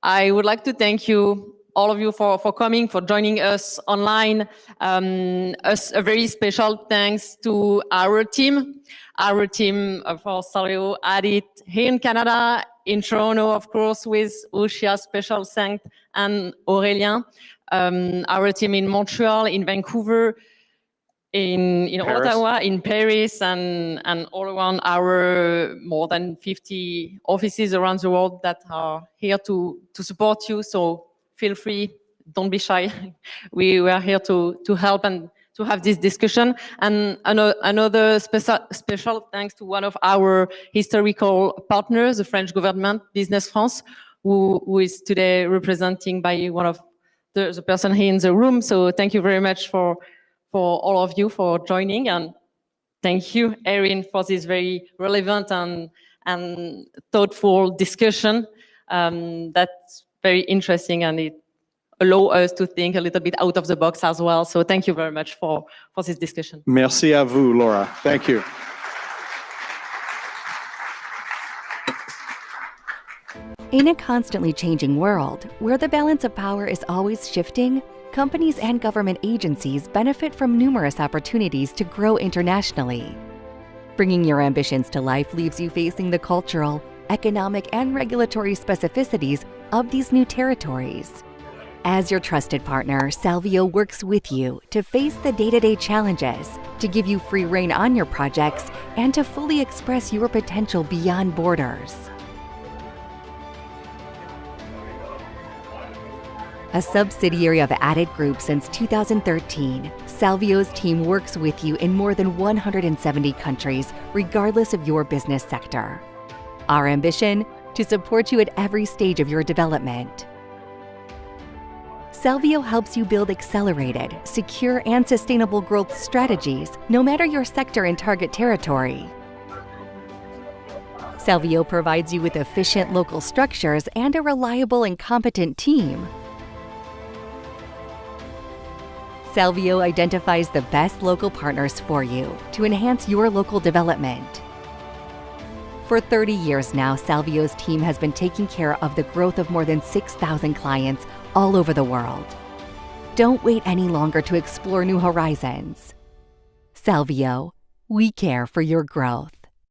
I would like to thank you, all of you, for coming, for joining us online. A very special thanks to our team for Salvio ADIT here in Canada, in Toronto, of course, with Ushia, special thanks, and Aurélien. Our team in Montreal, in Vancouver, in Ottawa, in Paris, and all around our more than 50 offices around the world that are here to support you. So feel free, don't be shy. We are here to help and to have this discussion. And another special thanks to one of our historical partners, the French government, Business France, who is today representing by one of the person here in the room. So thank you very much for all of you for joining, and thank you, Erin, for this very relevant and thoughtful discussion. That's very interesting, and it allows us to think a little bit out of the box as well. So thank you very much for this discussion. Merci à vous, Laura. Thank you. In a constantly changing world, where the balance of power is always shifting, companies and government agencies benefit from numerous opportunities to grow internationally. Bringing your ambitions to life leaves you facing the cultural, economic, and regulatory specificities of these new territories. As your trusted partner, Salvio works with you to face the day-to-day challenges, to give you free rein on your projects, and to fully express your potential beyond borders. A subsidiary of ADIT Group since 2013, Salvio's team works with you in more than 170 countries, regardless of your business sector. Our ambition? To support you at every stage of your development. Salvio helps you build accelerated, secure, and sustainable growth strategies, no matter your sector and target territory. Salvio provides you with efficient local structures and a reliable and competent team. Salvio identifies the best local partners for you to enhance your local development. For 30 years now, Salvio's team has been taking care of the growth of more than 6,000 clients all over the world. Don't wait any longer to explore new horizons. Salvio, we care for your growth.